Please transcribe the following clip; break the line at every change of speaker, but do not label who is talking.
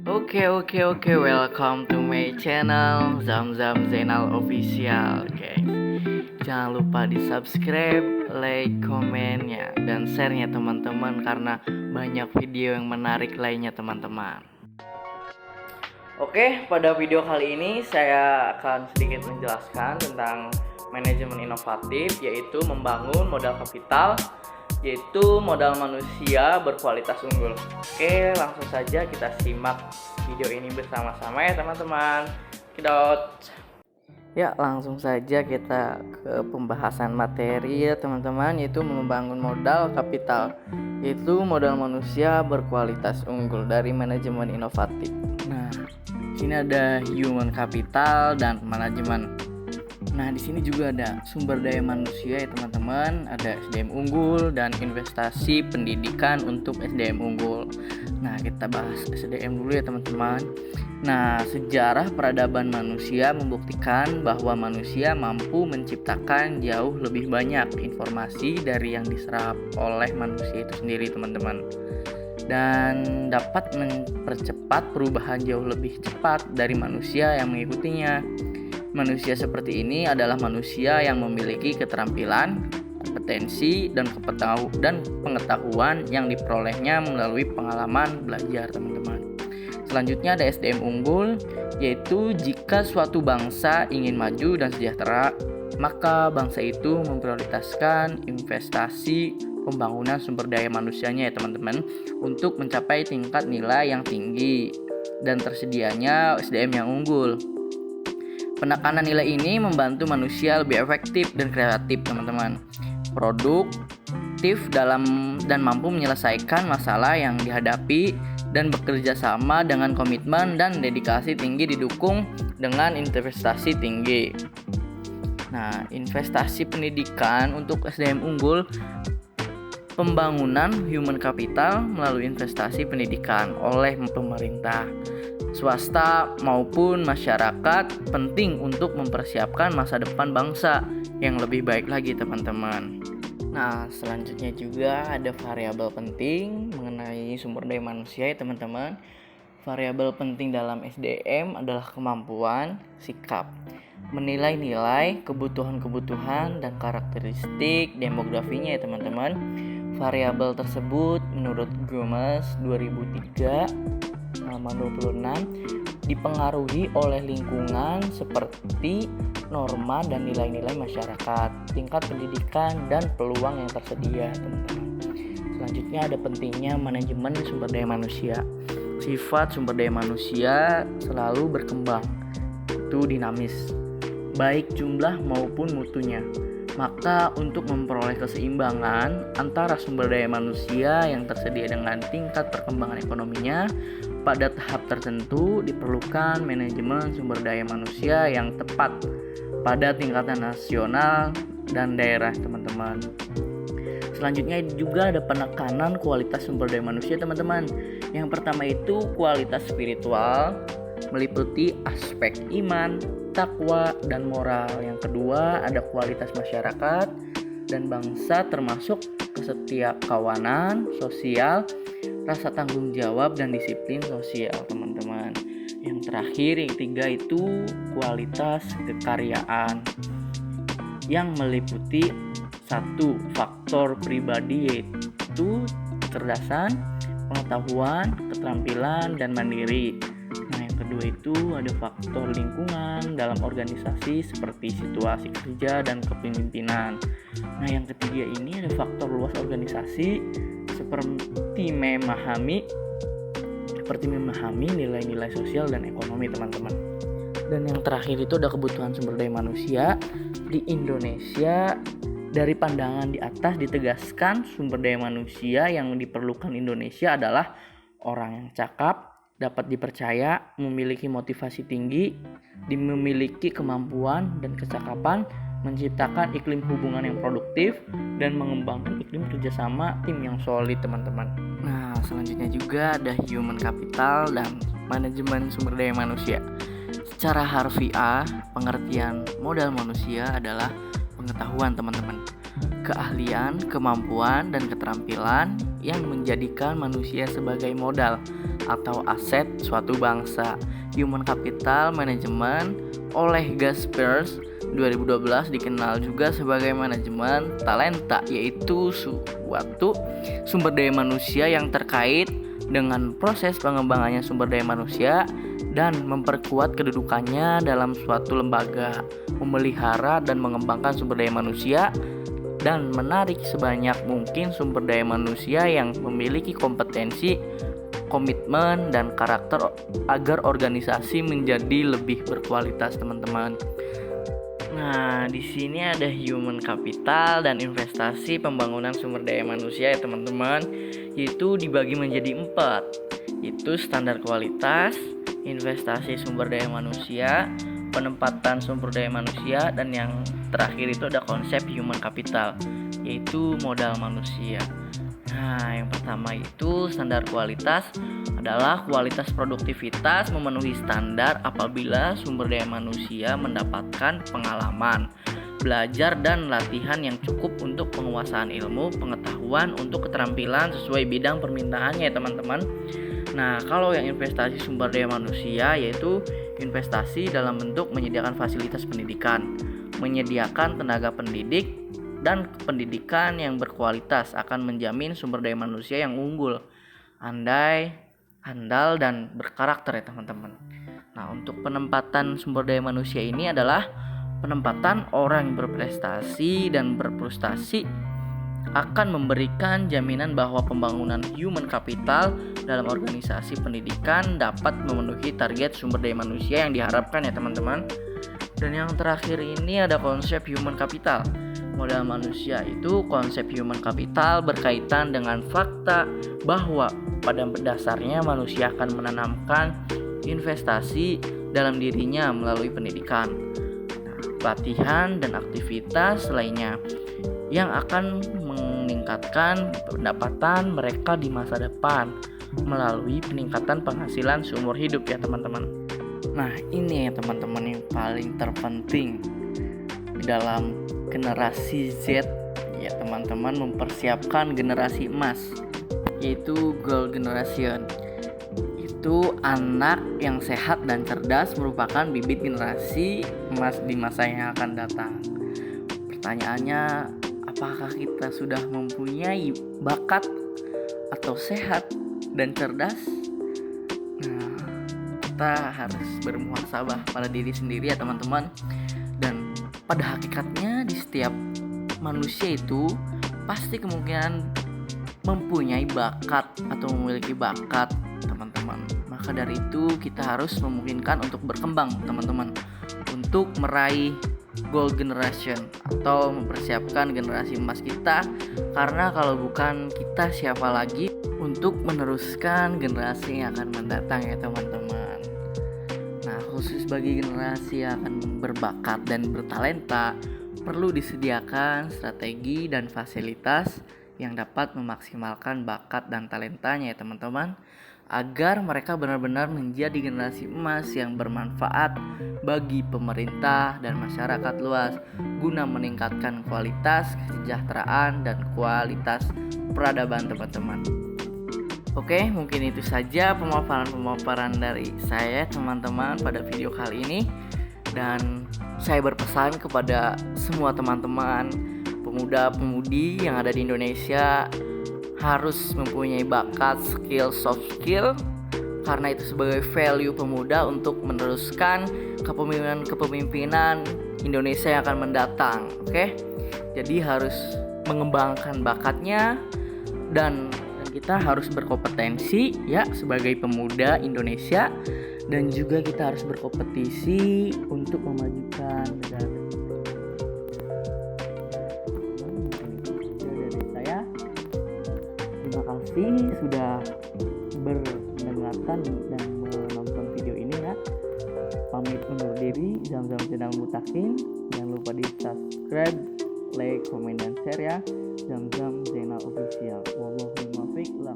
Oke, welcome to my channel Zamzam Zainal Official, guys. Jangan lupa di subscribe, like, komennya, dan share-nya teman-teman, karena banyak video yang menarik lainnya teman-teman. Oke, pada video kali ini saya akan sedikit menjelaskan tentang manajemen inovatif, yaitu membangun modal kapital, yaitu modal manusia berkualitas unggul. Oke, langsung saja kita simak video ini bersama-sama ya teman-teman. Kidot. Ya, langsung saja kita ke pembahasan materi ya teman-teman, yaitu membangun modal kapital, yaitu modal manusia berkualitas unggul dari manajemen inovatif. Nah, sini ada human capital dan manajemen. Nah, di sini juga ada sumber daya manusia ya teman-teman, ada SDM unggul dan investasi pendidikan untuk SDM unggul. Nah, kita bahas SDM dulu ya teman-teman. Nah, sejarah peradaban manusia membuktikan bahwa manusia mampu menciptakan jauh lebih banyak informasi dari yang diserap oleh manusia itu sendiri teman-teman, dan dapat mempercepat perubahan jauh lebih cepat dari manusia yang mengikutinya. Manusia seperti ini adalah manusia yang memiliki keterampilan, kompetensi, dan pengetahuan yang diperolehnya melalui pengalaman belajar teman-teman. Selanjutnya ada SDM unggul, yaitu jika suatu bangsa ingin maju dan sejahtera, maka bangsa itu memprioritaskan investasi pembangunan sumber daya manusianya ya teman-teman, untuk mencapai tingkat nilai yang tinggi dan tersedianya SDM yang unggul. Penekanan nilai ini membantu manusia lebih efektif dan kreatif teman-teman, produktif dan mampu menyelesaikan masalah yang dihadapi, dan bekerja sama dengan komitmen dan dedikasi tinggi didukung dengan investasi tinggi. Nah, investasi pendidikan untuk SDM unggul, pembangunan human capital melalui investasi pendidikan oleh pemerintah, swasta maupun masyarakat penting untuk mempersiapkan masa depan bangsa yang lebih baik lagi teman-teman. Nah, selanjutnya juga ada variabel penting mengenai sumber daya manusia ya teman-teman. Variabel penting dalam SDM adalah kemampuan, sikap, menilai nilai, kebutuhan dan karakteristik demografinya ya teman-teman. Variabel tersebut menurut Gomez 2003 halaman 26 dipengaruhi oleh lingkungan seperti norma dan nilai-nilai masyarakat, tingkat pendidikan, dan peluang yang tersedia teman-teman. Selanjutnya ada pentingnya manajemen sumber daya manusia. Sifat sumber daya manusia selalu berkembang, itu dinamis, baik jumlah maupun mutunya. Maka untuk memperoleh keseimbangan antara sumber daya manusia yang tersedia dengan tingkat perkembangan ekonominya, pada tahap tertentu diperlukan manajemen sumber daya manusia yang tepat pada tingkatan nasional dan daerah teman-teman. Selanjutnya juga ada penekanan kualitas sumber daya manusia teman-teman. Yang pertama itu kualitas spiritual, meliputi aspek iman, takwa, dan moral. Yang kedua ada kualitas masyarakat dan bangsa, termasuk kesetiakawanan sosial, rasa tanggung jawab, dan disiplin sosial teman-teman. Yang terakhir, yang ketiga itu kualitas kekaryaan yang meliputi satu faktor pribadi, yaitu kecerdasan, pengetahuan, keterampilan, dan mandiri. Nah, yang kedua itu ada faktor lingkungan dalam organisasi seperti situasi kerja dan kepemimpinan. Nah, yang ketiga ini ada faktor luas organisasi seperti memahami nilai-nilai sosial dan ekonomi teman-teman. Dan yang terakhir itu ada kebutuhan sumber daya manusia di Indonesia. Dari pandangan di atas ditegaskan sumber daya manusia yang diperlukan Indonesia adalah orang yang cakap, dapat dipercaya, memiliki motivasi tinggi, memiliki kemampuan dan kecakapan, menciptakan iklim hubungan yang produktif, dan mengembangkan iklim kerjasama tim yang solid teman-teman. Nah, selanjutnya juga ada human capital dan manajemen sumber daya manusia. Secara harfiah, pengertian modal manusia adalah pengetahuan teman-teman, keahlian, kemampuan, dan keterampilan yang menjadikan manusia sebagai modal atau aset suatu bangsa. Human Capital Management oleh Gaspers 2012 dikenal juga sebagai manajemen talenta, yaitu suatu sumber daya manusia yang terkait dengan proses pengembangannya sumber daya manusia dan memperkuat kedudukannya dalam suatu lembaga, memelihara dan mengembangkan sumber daya manusia, dan menarik sebanyak mungkin sumber daya manusia yang memiliki kompetensi, komitmen, dan karakter agar organisasi menjadi lebih berkualitas, teman-teman. Nah, di sini ada human capital dan investasi pembangunan sumber daya manusia ya teman-teman, yaitu dibagi menjadi 4, yaitu standar kualitas, investasi sumber daya manusia, penempatan sumber daya manusia, dan yang terakhir itu ada konsep human capital, yaitu modal manusia. Nah, yang pertama itu standar kualitas adalah kualitas produktivitas memenuhi standar apabila sumber daya manusia mendapatkan pengalaman, belajar, dan latihan yang cukup untuk penguasaan ilmu, pengetahuan untuk keterampilan sesuai bidang permintaannya ya teman-teman. Nah, kalau yang investasi sumber daya manusia yaitu investasi dalam bentuk menyediakan fasilitas pendidikan, menyediakan tenaga pendidik, dan pendidikan yang berkualitas akan menjamin sumber daya manusia yang unggul, handal, dan berkarakter ya teman-teman. Nah, untuk penempatan sumber daya manusia ini adalah penempatan orang yang berprestasi dan berprestasi akan memberikan jaminan bahwa pembangunan human capital dalam organisasi pendidikan dapat memenuhi target sumber daya manusia yang diharapkan ya teman-teman. Dan yang terakhir ini ada konsep human capital. Modal manusia itu konsep human capital berkaitan dengan fakta bahwa pada dasarnya manusia akan menanamkan investasi dalam dirinya melalui pendidikan, pelatihan, dan aktivitas lainnya yang akan meningkatkan pendapatan mereka di masa depan melalui peningkatan penghasilan seumur hidup ya teman-teman. Nah, ini ya teman-teman yang paling terpenting dalam generasi Z ya teman-teman, mempersiapkan generasi emas, yaitu Gold Generation. Itu anak yang sehat dan cerdas merupakan bibit generasi emas di masa yang akan datang. Pertanyaannya, apakah kita sudah mempunyai bakat atau sehat dan cerdas? Nah, kita harus bermuhasabah pada diri sendiri ya teman-teman. Dan pada hakikatnya di setiap manusia itu pasti kemungkinan mempunyai bakat atau memiliki bakat teman-teman. Maka dari itu kita harus memungkinkan untuk berkembang teman-teman, untuk meraih Gold Generation atau mempersiapkan generasi emas kita. Karena kalau bukan kita, siapa lagi untuk meneruskan generasi yang akan mendatang ya teman-teman. Nah, khusus bagi generasi yang akan berbakat dan bertalenta, perlu disediakan strategi dan fasilitas yang dapat memaksimalkan bakat dan talentanya ya teman-teman, agar mereka benar-benar menjadi generasi emas yang bermanfaat bagi pemerintah dan masyarakat luas guna meningkatkan kualitas kesejahteraan dan kualitas peradaban teman-teman. Oke, mungkin itu saja pemaparan dari saya teman-teman pada video kali ini. Dan saya berpesan kepada semua teman-teman pemuda-pemudi yang ada di Indonesia harus mempunyai bakat, skill, soft skill, karena itu sebagai value pemuda untuk meneruskan kepemimpinan Indonesia yang akan mendatang. Oke? Jadi harus mengembangkan bakatnya dan kita harus berkompetensi ya sebagai pemuda Indonesia, dan juga kita harus berkompetisi untuk memajukan negara. Dari saya, terima kasih sudah mendengarkan dan menonton video ini ya. Pamit undur diri, Zamzam sedang mutakin. Jangan lupa di subscribe, like, komen, dan share ya. Zamzam Zainal Official. Wallahu muwaffiq, la